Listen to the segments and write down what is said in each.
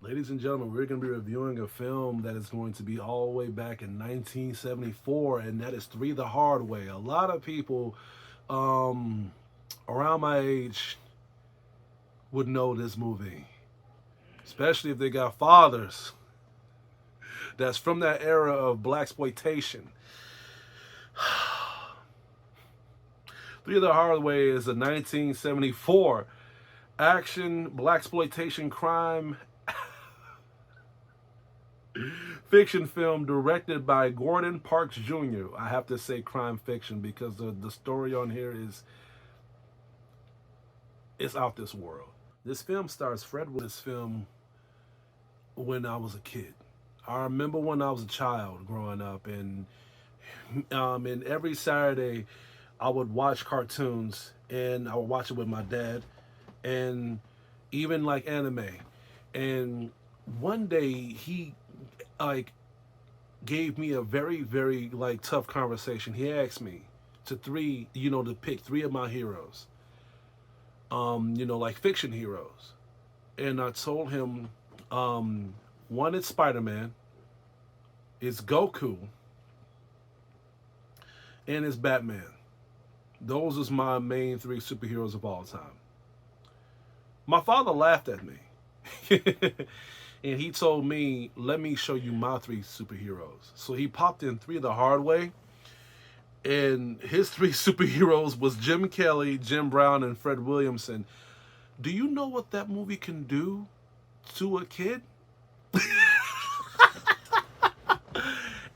Ladies and gentlemen, we're going to be reviewing a film that is going to be all the way back in 1974, and that is Three the Hard Way. A lot of people um, around my age would know this movie, especially if they got fathers that's from that era of black exploitation. Three the Hard Way is a 1974 action black exploitation crime fiction film directed by Gordon Parks Jr. I have to say crime fiction because the story on here is out this world. This film stars Fred with this film when I was a kid. I remember when I was a child growing up, and every Saturday I would watch cartoons, and I would watch it with my dad, and even like anime. And one day he like gave me a very very like tough conversation. He asked me to pick three of my heroes, like fiction heroes, and I told him one is Spider-Man, it's Goku, and it's Batman. Those is my main three superheroes of all time. My father laughed at me. And he told me, let me show you my three superheroes. So he popped in Three the Hard Way. And his three superheroes was Jim Kelly, Jim Brown, and Fred Williamson. Do you know what that movie can do to a kid?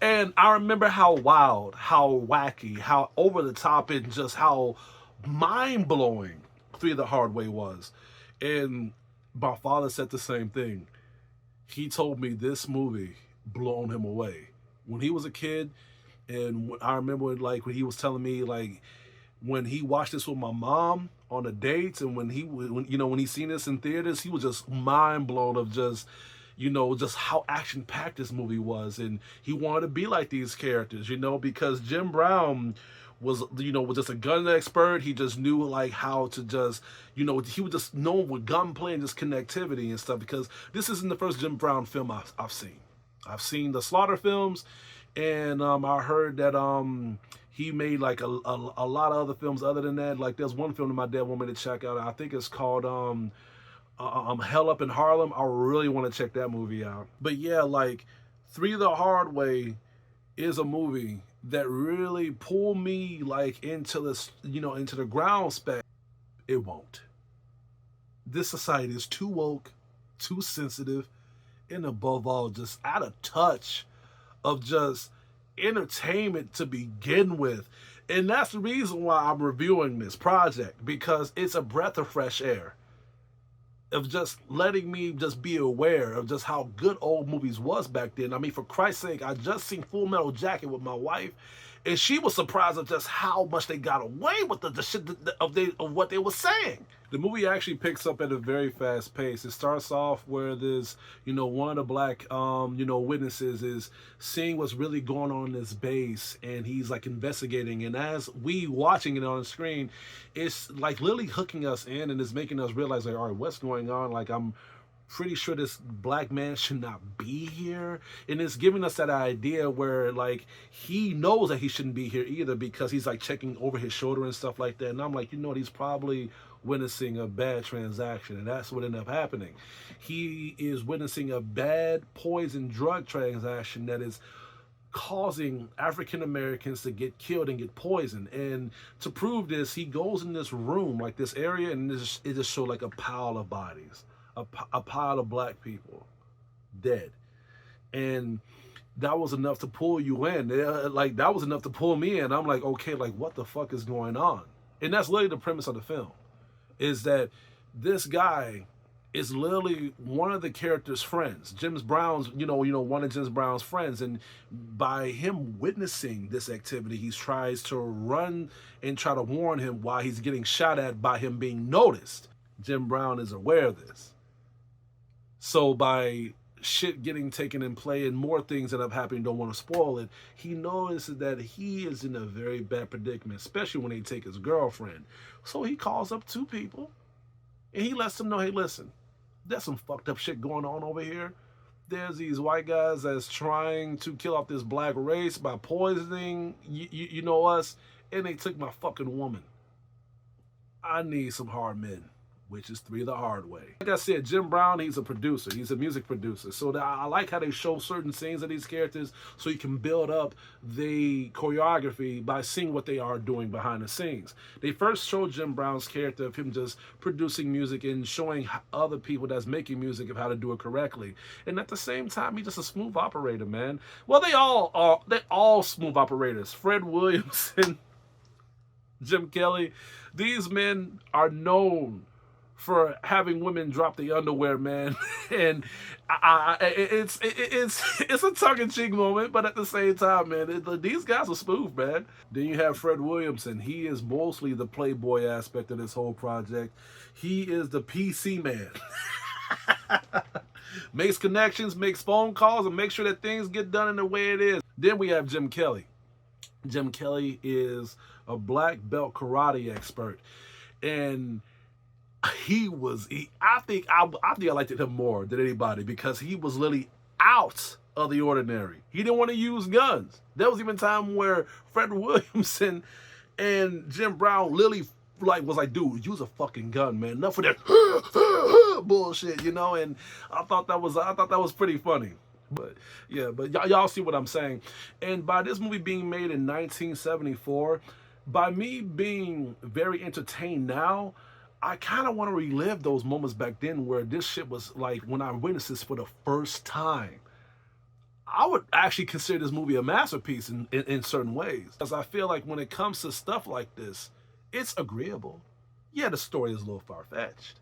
And I remember how wild, how wacky, how over the top, and just how mind blowing Three the Hard Way was. And my father said the same thing. He told me this movie blown him away when he was a kid. And I remember like when he was telling me like when he watched this with my mom on the dates, and when he seen this in theaters, he was just mind blown of just how action packed this movie was, and he wanted to be like these characters, because Jim Brown was just a gun expert. He just knew like how to just, he was just known with gunplay and just connectivity and stuff. Because this isn't the first Jim Brown film I've seen. I've seen the Slaughter films, and I heard that he made like a lot of other films other than that. Like there's one film that my dad wanted me to check out. I think it's called Hell Up in Harlem. I really want to check that movie out. But yeah, like Three the Hard Way is a movie that really pulled me like into this, into the ground spec. It won't. This society is too woke, too sensitive, and above all, just out of touch of just entertainment to begin with. And that's the reason why I'm reviewing this project, because it's a breath of fresh air of just letting me just be aware of just how good old movies was back then. I mean, for Christ's sake, I just seen Full Metal Jacket with my wife, and she was surprised at just how much they got away with the shit of what they were saying. The movie actually picks up at a very fast pace. It starts off where there's, one of the black, witnesses is seeing what's really going on in this base, and he's like investigating. And as we watching it on the screen, it's like literally hooking us in, and it's making us realize like, all right, what's going on? Like I'm pretty sure this black man should not be here, and it's giving us that idea where like he knows that he shouldn't be here either, because he's like checking over his shoulder and stuff like that. And I'm like, he's probably witnessing a bad transaction, and that's what ended up happening. He is witnessing a bad poison drug transaction that is causing African Americans to get killed and get poisoned. And to prove this, he goes in this room, like this area, and it just showed like a pile of bodies, a pile of black people dead. And that was enough to pull you in. Like that was enough to pull me in. I'm like, okay, like what the fuck is going on? And that's literally the premise of the film, is that this guy is literally one of the character's friends. James Brown's, one of James Brown's friends. And by him witnessing this activity, he tries to run and try to warn him while he's getting shot at by him being noticed. Jim Brown is aware of this. So by shit getting taken in play and more things that have happened, don't want to spoil it, he notices that he is in a very bad predicament, especially when they take his girlfriend. So he calls up two people and he lets them know, hey, listen, there's some fucked up shit going on over here. There's these white guys that's trying to kill off this black race by poisoning, you know us, and they took my fucking woman. I need some hard men, which is 3 the Hard Way. Like I said, Jim Brown, he's a producer. He's a music producer. So I like how they show certain scenes of these characters so you can build up the choreography by seeing what they are doing behind the scenes. They first showed Jim Brown's character of him just producing music and showing other people that's making music of how to do it correctly. And at the same time, he's just a smooth operator, man. Well, they're all smooth operators. Fred Williamson, Jim Kelly, these men are known for having women drop the underwear, man. And it's a tongue-in-cheek moment, but at the same time, man, these guys are smooth, man. Then you have Fred Williamson. He is mostly the playboy aspect of this whole project. He is the PC man. Makes connections, makes phone calls, and makes sure that things get done in the way it is. Then we have Jim Kelly. Jim Kelly is a black belt karate expert. And I think I liked him more than anybody because he was literally out of the ordinary. He didn't want to use guns. There was even time where Fred Williamson and Jim Brown literally was like, dude, use a fucking gun, man. Enough of that bullshit, And I thought that was pretty funny. But yeah, but y'all see what I'm saying. And by this movie being made in 1974, by me being very entertained now, I kind of want to relive those moments back then where this shit was like when I witnessed this for the first time. I would actually consider this movie a masterpiece in certain ways. Because I feel like when it comes to stuff like this, it's agreeable. Yeah, the story is a little far-fetched.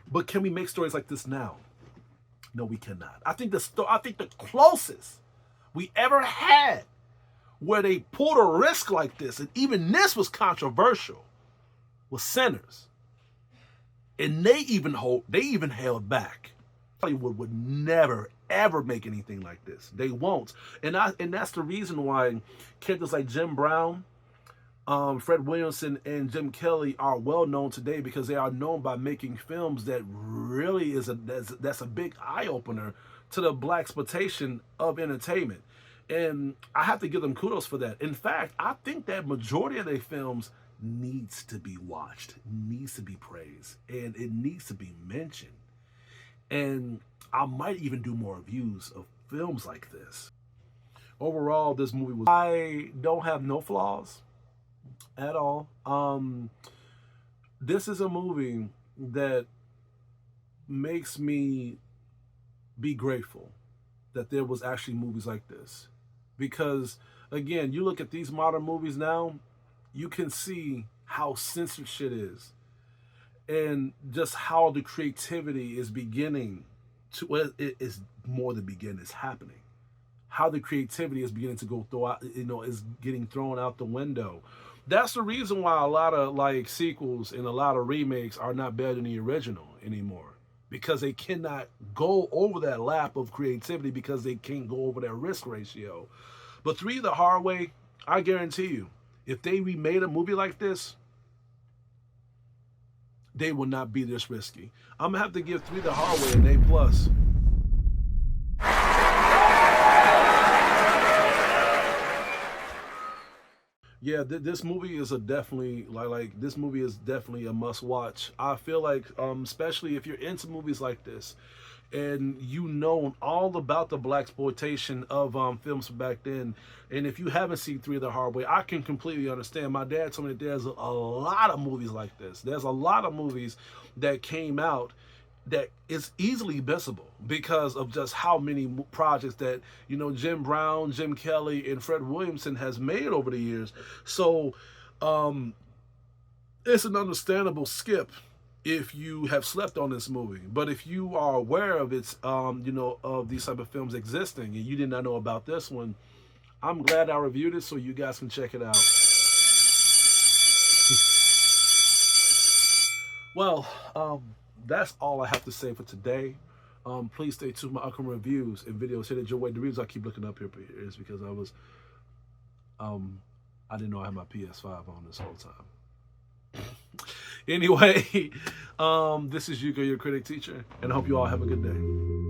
But can we make stories like this now? No, we cannot. I think the closest we ever had where they pulled a risk like this, and even this was controversial, was Sinners. And they even held back. Hollywood would never, ever make anything like this. They won't. And that's the reason why characters like Jim Brown, Fred Williamson, and Jim Kelly are well known today, because they are known by making films that really that's a big eye-opener to the blaxploitation of entertainment. And I have to give them kudos for that. In fact, I think that majority of their films needs to be watched, needs to be praised, and it needs to be mentioned. And I might even do more reviews of films like this. Overall, this movie I don't have no flaws at all. This is a movie that makes me be grateful that there was actually movies like this. Because, again, you look at these modern movies now, you can see how censored shit is. And just how the creativity is beginning to, well, it is more than begin, it's happening. How the creativity is beginning to go through, is getting thrown out the window. That's the reason why a lot of sequels and a lot of remakes are not better than the original anymore. Because they cannot go over that lap of creativity, because they can't go over that risk ratio. But 3 the Hard Way, I guarantee you, if they remade a movie like this, they will not be this risky. I'm going to have to give 3 the Hard Way an A+. Yeah, this movie is definitely this movie is definitely a must watch. I feel like, especially if you're into movies like this, and you know all about the blaxploitation of films back then, and if you haven't seen 3 the Hard Way, I can completely understand. My dad told me that there's a lot of movies like this. There's a lot of movies that came out that is easily missable because of just how many projects that Jim Brown, Jim Kelly, and Fred Williamson has made over the years. So it's an understandable skip if you have slept on this movie. But if you are aware of its, of these type of films existing, and you did not know about this one, I'm glad I reviewed it so you guys can check it out. Well, that's all I have to say for today. Please stay tuned to my upcoming reviews and videos headed your way. The reason I keep looking up here is because I didn't know I had my PS5 on this whole time. Anyway, this is Yuko, your critic teacher, and I hope you all have a good day.